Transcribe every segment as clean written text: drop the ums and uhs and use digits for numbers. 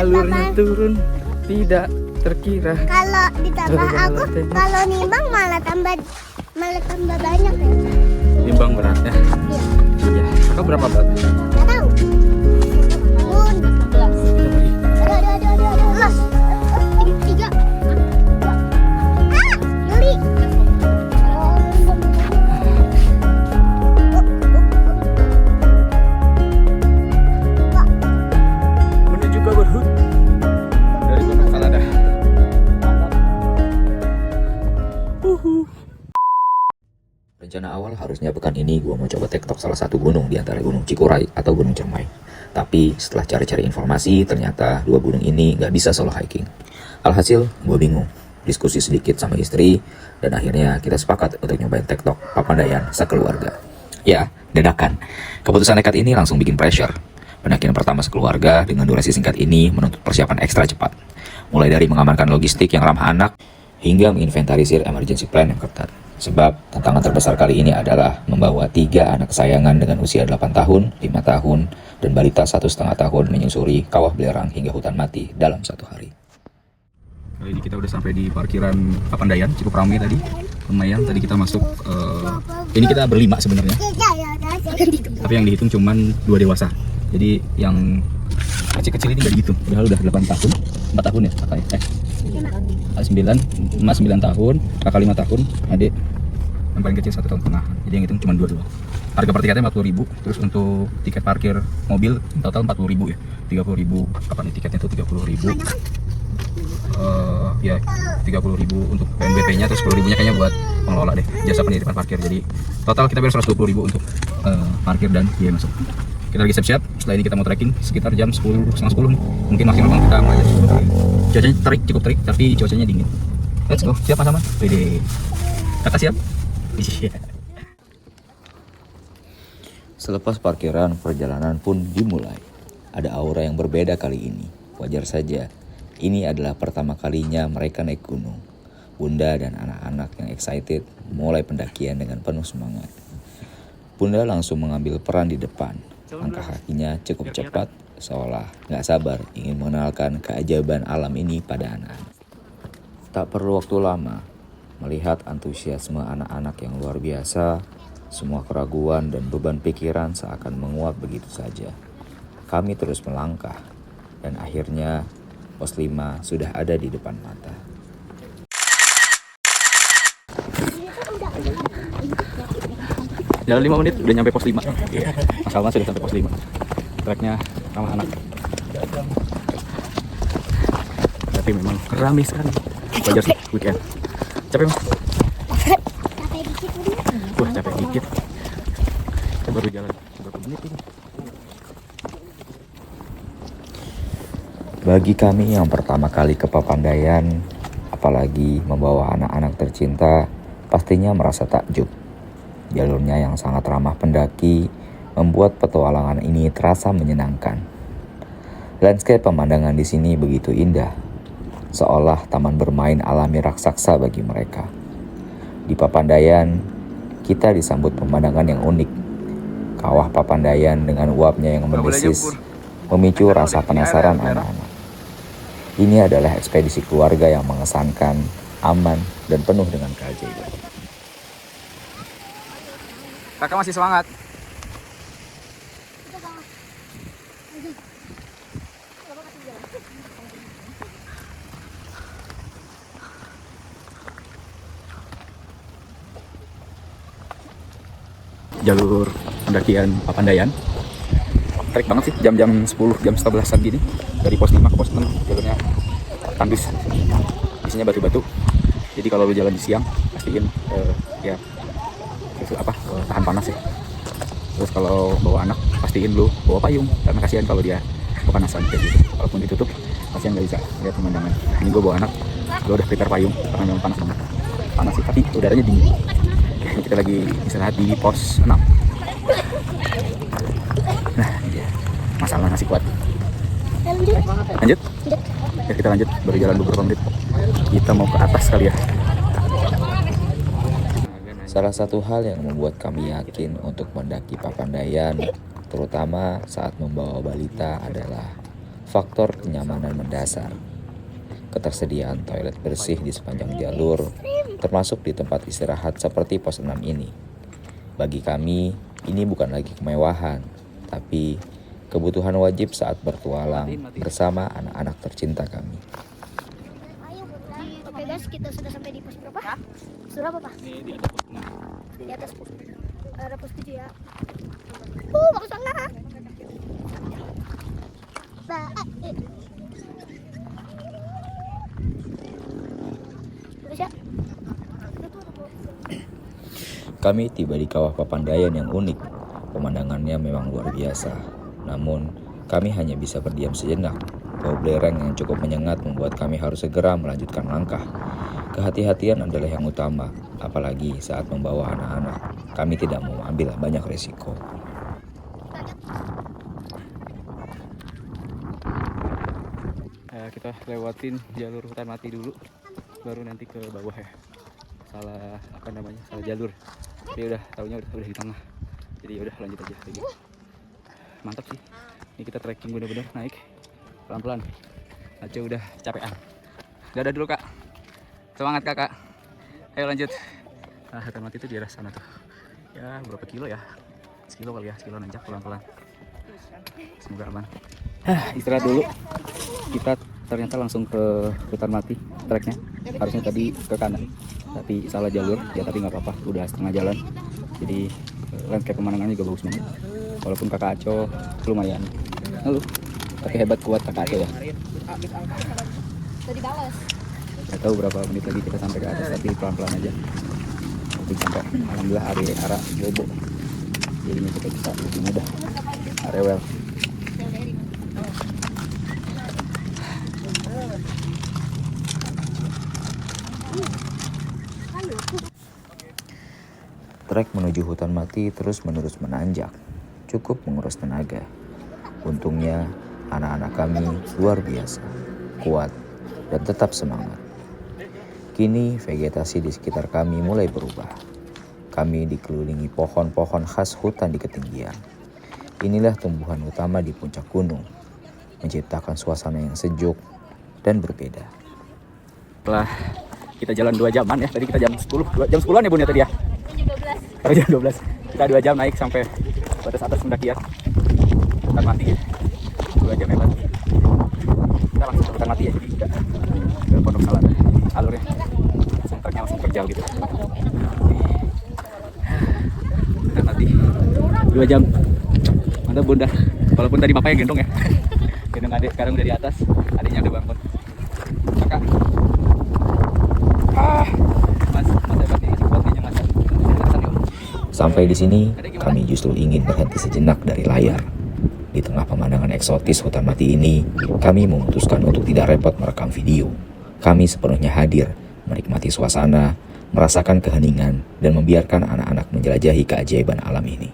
alurnya turun tidak terkira. Kalau ditambah aku, kalau nimbang malah tambah banyak ya. Nimbang beratnya. Iya. Kakak berapa berat? Nggak tahu. Aduh. Los. Tiga. Geli. Menuju ke Berhut dari Gunung Salada. Rencana awal harusnya pekan ini gue mau coba tektok salah satu gunung di antara Gunung Cikuray atau Gunung Cermai. Tapi setelah cari-cari informasi, ternyata dua gunung ini nggak bisa solo hiking. Alhasil, gue bingung. Diskusi sedikit sama istri, dan akhirnya kita sepakat untuk nyobain tektok Papandayan sekeluarga. Ya, dadakan. Keputusan nekat ini langsung bikin pressure. Pendakian pertama sekeluarga dengan durasi singkat ini menuntut persiapan ekstra cepat. Mulai dari mengamankan logistik yang ramah anak, hingga menginventarisir emergency plan yang ketat. Sebab tantangan terbesar kali ini adalah membawa 3 anak kesayangan dengan usia 8 tahun, 5 tahun, dan balita 1,5 tahun menyusuri kawah belerang hingga hutan mati dalam 1 hari. Kali ini kita udah sampai di parkiran Papandayan, cukup ramai tadi. Lumayan, tadi kita masuk, ini kita berlima sebenarnya. Tapi yang dihitung cuman 2 dewasa. Jadi yang kecil-kecil ini gak gitu. Padahal udah 8 tahun, 4 tahun ya kakaknya. 9, emas 9 tahun, kakak 5 tahun, adik yang paling kecil 1,5 tahun. Jadi yang hitung cuma 2 doang. Harga per tiketnya 40.000. Terus untuk tiket parkir mobil total 40.000 ya. 30.000. Kapan nih tiketnya tuh 30.000. Ya 30.000 untuk PNBP-nya, terus 10.000-nya kayaknya buat pengelola deh, jasa penitipan parkir. Jadi total kita bayar 120.000 untuk parkir dan biaya masuk. Kita lagi siap-siap. Setelah ini kita mau trekking sekitar jam 10, setengah 10 mungkin maksimal kita mau aja. Cuacanya terik, cukup terik, tapi cuacanya dingin. Let's go. Siap Mas Aman? Wede. Kakak siap? Iya. Selepas parkiran, perjalanan pun dimulai. Ada aura yang berbeda kali ini. Wajar saja. Ini adalah pertama kalinya mereka naik gunung. Bunda dan anak-anak yang excited mulai pendakian dengan penuh semangat. Bunda langsung mengambil peran di depan. Langkah kakinya cukup cepat, seolah gak sabar ingin mengenalkan keajaiban alam ini pada anak-anak. Tak perlu waktu lama, melihat antusiasme anak-anak yang luar biasa, semua keraguan dan beban pikiran seakan menguap begitu saja. Kami terus melangkah, dan akhirnya pos 5 sudah ada di depan mata. Jalan 5 menit udah nyampe pos 5. Mas Alman sudah sampai pos 5. Treknya ramah anak. Tapi memang ramai sekali. Wajar sih weekend. Capek Mas? Capek dikit udah. Wah capek dikit. Kita baru jalan berapa menit ini? Bagi kami yang pertama kali ke Papandayan, apalagi membawa anak-anak tercinta, pastinya merasa takjub. Jalurnya yang sangat ramah pendaki membuat petualangan ini terasa menyenangkan. Landscape pemandangan di sini begitu indah, seolah taman bermain alami raksasa bagi mereka. Di Papandayan, kita disambut pemandangan yang unik. Kawah Papandayan dengan uapnya yang mendesis memicu rasa penasaran anak-anak. Ini adalah ekspedisi keluarga yang mengesankan, aman, dan penuh dengan keajaiban. Kakak masih semangat. Jalur pendakian Papandayan terik banget sih, jam-jam 10, jam 11-an gini. Dari pos 5 ke pos 6 jalurnya tandus, isinya batu-batu. Jadi kalau lu jalan di siang pastiin ya tahan panas ya. Terus kalau bawa anak pastiin lu bawa payung, karena kasihan kalau dia kepanasan kayak gitu. Walaupun ditutup kasihan nggak bisa lihat pemandangan. Ini gue bawa anak, gue udah prepare payung karena memang panas banget. Panas sih, tapi udaranya dingin. Ini kita lagi istirahat di pos 6. Nah, iya. Masalah nasi kuat. Lanjut? Ya kita lanjut, baru jalan beberapa menit. Kita mau ke atas kali ya. Salah satu hal yang membuat kami yakin untuk mendaki Papandayan, terutama saat membawa balita, adalah Faktor kenyamanan mendasar, ketersediaan toilet bersih di sepanjang jalur, termasuk di tempat istirahat seperti pos 6 ini. Bagi kami, ini bukan lagi kemewahan, tapi kebutuhan wajib saat bertualang bersama anak-anak tercinta kami. Oke guys, kita sudah sampai di pos berapa? Sudah apa, Pak? Di atas pos. Ada pos 7 ya. Bagus banget. Terus ya. Kami tiba di Kawah Papandayan yang unik. Pemandangannya memang luar biasa. Namun, kami hanya bisa berdiam sejenak. Bau belerang yang cukup menyengat membuat kami harus segera melanjutkan langkah. Kehati-hatian adalah yang utama, apalagi saat membawa anak-anak. Kami tidak mau ambil banyak resiko. Kita lewatin jalur hutan mati dulu, baru nanti ke bawah ya. Salah jalur. Tapi udah taunya udah di tengah. Jadi udah lanjut aja lagi. Mantap sih. Ini kita trekking bener-bener naik pelan-pelan. Aja udah capean. Dadah dulu kak. Semangat kakak. Ayo lanjut. Nah, hutan mati itu di arah sana tuh. Ya berapa kilo ya? Sekilo kali ya, sekilo nanjak pelan-pelan. Semoga aman. Istirahat dulu. Kita ternyata langsung ke hutan mati treknya. Harusnya tadi ke kanan, tapi salah jalur. Ya tapi nggak apa-apa, udah setengah jalan. Jadi landscape pemandangannya juga bagus banget. Walaupun kakak Aco lumayan ngeluh, tapi hebat kuat kakak Aco ya. Tadi balas. Gak tahu berapa menit lagi kita sampai ke atas, tapi pelan-pelan aja. Untuk sampai alhamdulillah area Bobo. Jadinya kita bisa lebih mudah. Arewel. Trek menuju hutan mati terus-menerus menanjak, cukup menguras tenaga. Untungnya, anak-anak kami luar biasa, kuat, dan tetap semangat. Kini, vegetasi di sekitar kami mulai berubah. Kami dikelilingi pohon-pohon khas hutan di ketinggian. Inilah tumbuhan utama di puncak gunung, menciptakan suasana yang sejuk dan berbeda. Setelah kita jalan 2 jaman ya, tadi kita jam 10, jam 10-an ya bun ya tadi ya? Jam 12. Kita 2 jam naik sampai batas atas pendakian hutan mati ya. 2 jam hebat. Kita langsung ke hutan mati ya, jadi enggak ke Pondok Salada alurnya. Langsung treknya langsung terjal gitu. Hutan mati 2 jam. Mantap bunda. Walaupun tadi bapaknya gendong ya. Gendong adik, sekarang udah di atas. Adiknya udah bangun. Kakak. Mas hebat ini kuat kayaknya mas. Sampai di sini, kami justru ingin berhenti sejenak dari layar. Di tengah pemandangan eksotis hutan mati ini, kami memutuskan untuk tidak repot merekam video. Kami sepenuhnya hadir, menikmati suasana, merasakan keheningan, dan membiarkan anak-anak menjelajahi keajaiban alam ini.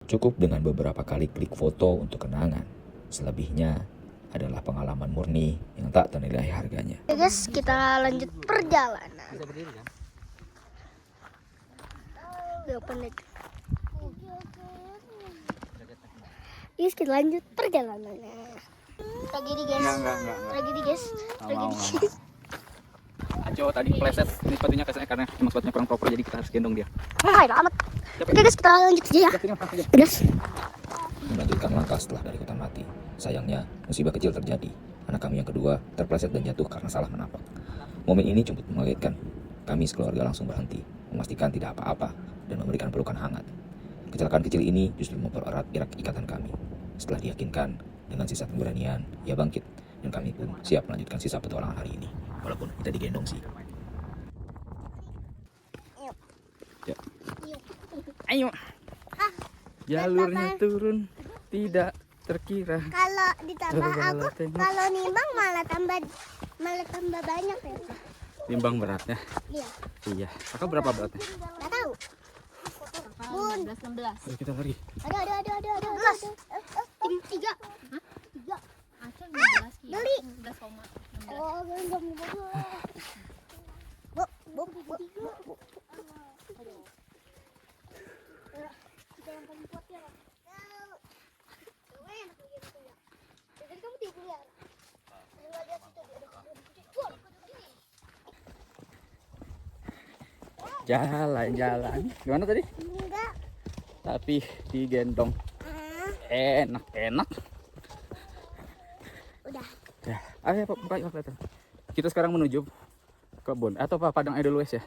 Cukup dengan beberapa kali klik foto untuk kenangan. Selebihnya adalah pengalaman murni yang tak ternilai harganya. Oke guys, kita lanjut perjalanan. Yuk kita lanjut perjalanannya. Tragedi guys. Enggak. Tragedi guys. Tragedi. Aco tadi kepleset. Ini sepatunya kesannya karena emang sepatunya kurang proper, jadi kita harus gendong dia. Amat. Oke guys, kita lanjut aja ya. Guys. Melanjutkan langkah setelah dari hutan mati. Sayangnya, musibah kecil terjadi. Anak kami yang kedua terpleset dan jatuh karena salah menapak. Momen ini cukup mengagetkan. Kami sekeluarga langsung berhenti, memastikan tidak apa-apa, dan memberikan pelukan hangat. Kecelakaan kecil ini justru mempererat ikatan kami. Setelah diyakinkan dengan sisa pemberanian, ia bangkit, dan kami pun siap melanjutkan sisa petualangan hari ini. Walaupun kita digendong sih. Ya. Ayo. Jalurnya turun, tidak terkira. Kalau ditambah aku, kalau nimbang malah tambah banyak ya. Timbang beratnya. Iya. Iya. Kakak berapa beratnya? Nggak tahu. Bun. 16. Ayo kita lari. Ada. Tim 3. Hah? 3. Acel 15 kilo. Beli. 11,16. Oh, belum. Bu. Kita yang paling kuat ya. Jadi kamu tidur ya? Jalan-jalan. Gimana tadi? Enggak. Tapi digendong. Enak-enak. Udah. Ya, ayo Pak, buka. Kita sekarang menuju kebun atau apa padang Edelweiss ya.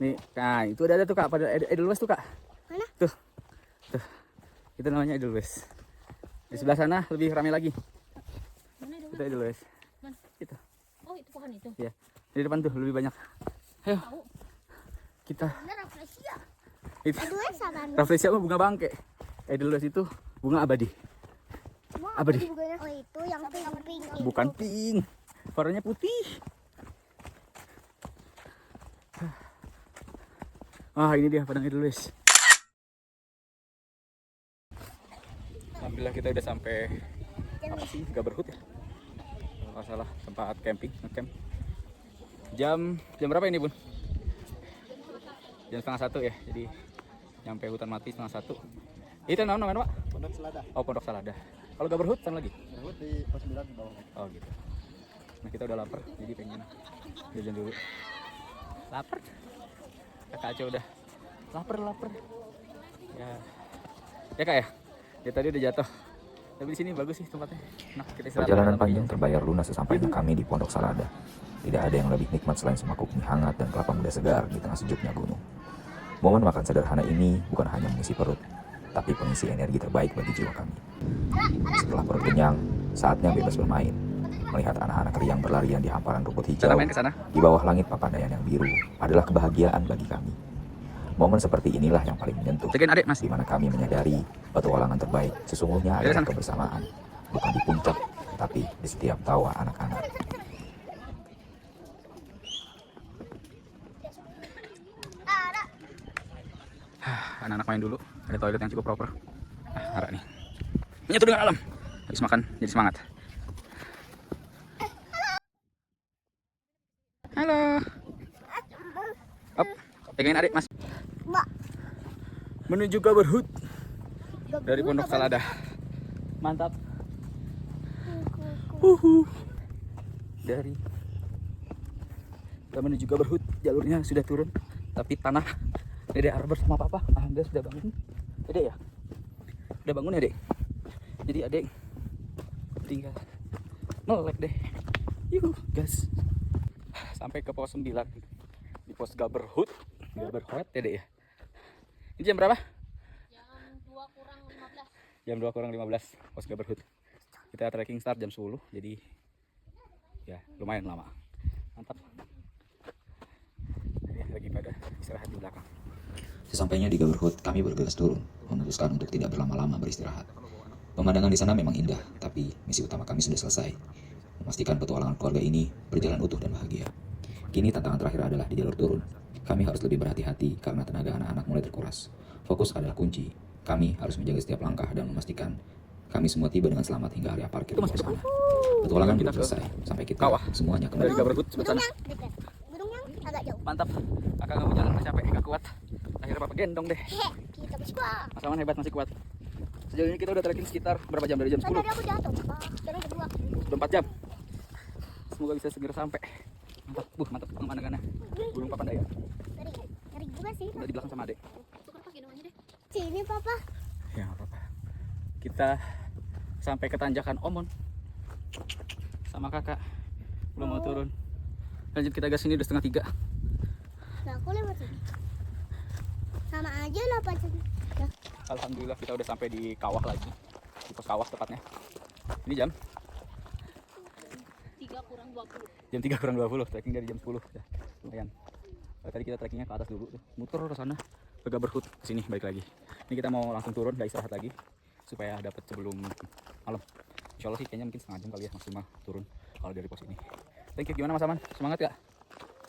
Nih, nah itu ada tuh Kak, padang Edelweiss tuh Kak. Mana? Tuh. Itu namanya Edelweiss. Di sebelah sana lebih ramai lagi. Mana itu? Itu Edelweiss. Man. Itu. Oh, itu pohon itu. Ya. Di depan tuh lebih banyak. Ayo. Tahu. Kita Bener Rafflesia. itu Aduh, sabar. Rafflesia mah bunga bangke. Edelweiss itu bunga abadi. Apa di? Oh, itu yang pink. Bukan pink. Warnanya putih. Ah, ini dia padang Edelweiss. Alhamdulillah kita udah sampai apa sih? Gaberhut ya. Kalau nggak salah tempat camping, ngecamp. Jam berapa ini, Bun? Jam 12:30 ya. Jadi nyampe hutan mati 12:30. Itu namanya, Pak? Pondok Selada. Oh, Pondok Salada. Kalau Gaberhut sana lagi? Gaberhut di pos 9 di bawah. Oh, gitu. Nah, kita udah lapar, jadi pengen jajan dulu. Lapar? Kakak Aco udah lapar. Ya. Ya, Kak ya? Ya tadi udah jatuh. Tapi di sini bagus sih tempatnya. Nah, kita istirahat. Perjalanan panjang terbayar lunas sesampainya kami di Pondok Salada. Tidak ada yang lebih nikmat selain semangkuk mie hangat dan kelapa muda segar di tengah sejuknya gunung. Momen makan sederhana ini bukan hanya mengisi perut, tapi pengisi energi terbaik bagi jiwa kami. Setelah perut kenyang, saatnya bebas bermain. Melihat anak-anak riang berlarian di hamparan rumput hijau Kita main ke sana. di bawah langit Papandayan yang biru adalah kebahagiaan bagi kami. Momen seperti inilah yang paling menyentuh, Jagain adik, Mas. di mana kami menyadari petualangan terbaik sesungguhnya adalah sana. kebersamaan, bukan di puncak, tapi di setiap tawa anak-anak. Anak-anak main dulu. Ada toilet yang cukup proper. Harap nih. Nyatu dengan alam. Habis makan jadi semangat. Halo. Up. Pegangin adik, Mas. Mbak. Menuju Gaberhut dari Pondok Salada. Mantap. Dari kita menuju Gaberhut, jalurnya sudah turun, tapi tanah Dede Arbor sama Papa, Anda sudah bangun. Dede ya? Udah bangun ya, Dek? Jadi Adek tinggal melek deh. Yuh, gas. Sampai ke pos 9 di pos Gaberhut ya, Dek ya. Ini jam berapa? Jam 2 kurang 15 pos Gaberhut. Kita trekking start jam 10, jadi ya lumayan lama. Mantap. Lagi pada istirahat di belakang. Sesampainya di Gaberhut, kami bergegas turun, memutuskan untuk tidak berlama-lama beristirahat. Pemandangan di sana memang indah, tapi misi utama kami sudah selesai. Memastikan petualangan keluarga ini berjalan utuh dan bahagia. Kini tantangan terakhir adalah di jalur turun. Kami harus lebih berhati-hati karena tenaga anak-anak mulai terkuras. Fokus adalah kunci. Kami harus menjaga setiap langkah dan memastikan kami semua tiba dengan selamat hingga area parkir di bawah sana. Petualangan belum selesai, sampai kita Kawah. semuanya kembali. Dari Gaberhut sebelah sana. Gunung yang agak jauh. Mantap. Kakak nggak mau jalan, nggak capek, nggak kuat. Akhirnya Papa gendong deh. Kita berdua. Mas Aman hebat, masih kuat. Sejauh ini kita udah trekking sekitar berapa jam? Dari jam Kan 10. tadi aku jatuh. Sekarang kedua. Sudah 4 jam. Semoga bisa segera sampai. Mantap, mantap pemandangannya. Gunung Papandayan. Ngeri juga sih. Udah di belakang sama Adek. Tukar pakai namanya deh. Sini papa. Ya nggak apa-apa. Kita sampai ke tanjakan Omon sama kakak. Belum mau turun. Lanjut kita gas, ini udah 2:30. Nah, aku lewat sini. Sama aja lah pacar. Alhamdulillah kita udah sampai di kawah lagi. Di pos kawah tepatnya. Ini jam 3 kurang 20. jam 3 kurang 20, trekking dari jam 10 ya, lumayan. Tadi kita trekkingnya ke atas dulu tuh, muter ke sana ke Gaberhut, ke sini balik lagi. Ini kita mau langsung turun, gak istirahat lagi supaya dapat sebelum malam. Insya Allah sih kayaknya mungkin setengah jam kali ya maksimal turun kalau dari pos ini. Thank you. Gimana Mas Aman? Semangat gak?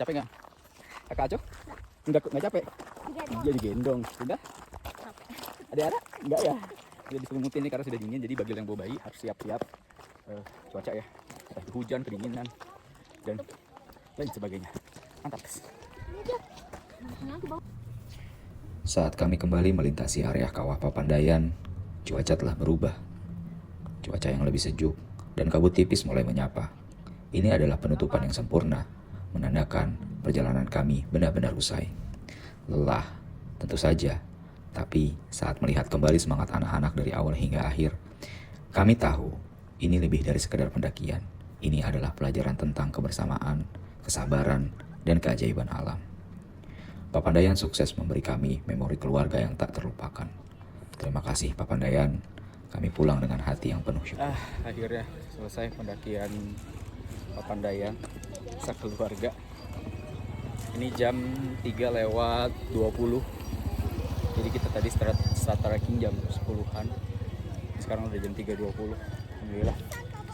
Capek gak? Kakak Aco? Enggak capek? Iya digendong. Sudah? Ada? Enggak ya? Sudah diselimutin nih karena sudah dingin, jadi bagi yang bawa bayi harus siap-siap cuaca ya. Entah itu hujan, kedinginan, dan lain sebagainya. Mantap. Saat kami kembali melintasi area kawah Papandayan, cuaca telah berubah. Cuaca yang lebih sejuk dan kabut tipis mulai menyapa. Ini adalah penutupan yang sempurna, menandakan perjalanan kami benar-benar usai. Lelah, tentu saja, tapi saat melihat kembali semangat anak-anak dari awal hingga akhir, kami tahu ini lebih dari sekedar pendakian. Ini adalah pelajaran tentang kebersamaan, kesabaran, dan keajaiban alam. Papandayan sukses memberi kami memori keluarga yang tak terlupakan. Terima kasih Papandayan, kami pulang dengan hati yang penuh syukur. Akhirnya selesai pendakian Papandayan sekeluarga. Ini jam 3:20. Jadi kita tadi start trekking jam 10-an. Sekarang udah jam 3:20. Alhamdulillah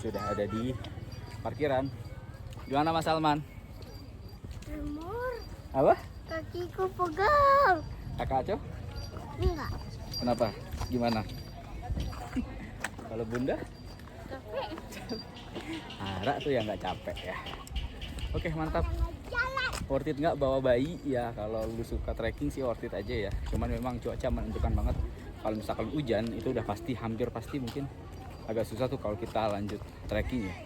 sudah ada di parkiran. Gimana Mas Salman? Tremor, Apa? kakiku pegal. Kakak Aco? Enggak. Kenapa? Gimana? Kalau Bunda? Capek. Ara tuh yang nggak capek ya. Oke, mantap. Jalan. Worth it nggak bawa bayi? Ya kalau lu suka trekking sih worth it aja ya. Cuman memang cuaca menentukan banget. Kalau misalkan hujan itu udah pasti, hampir pasti mungkin agak susah tuh kalau kita lanjut trekking ya.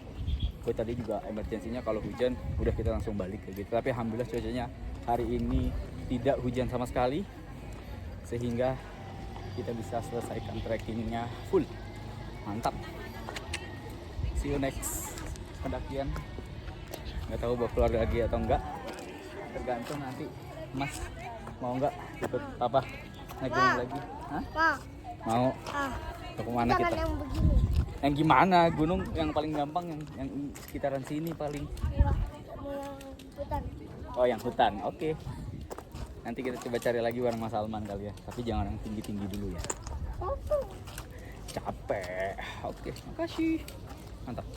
Gue tadi juga emergensinya kalau hujan udah kita langsung balik kayak gitu. Tapi alhamdulillah cuacanya hari ini tidak hujan sama sekali, sehingga kita bisa selesaikan trekkingnya full. Mantap. See you next pendakian. Nggak tahu bawa keluarga lagi atau enggak, tergantung nanti Mas mau nggak ikut apa naik gunung lagi. Hah? Wah. Mau? Ah. Ke mana Jangan kita? yang begini. Yang gimana? Gunung yang paling gampang yang sekitaran sini paling. Wah, mau yang hutan. Oh, yang hutan. Oke. Nanti kita coba cari lagi bareng Mas Salman kali ya. Tapi jangan yang tinggi-tinggi dulu ya. Apa? Capek. Oke, makasih. Mantap.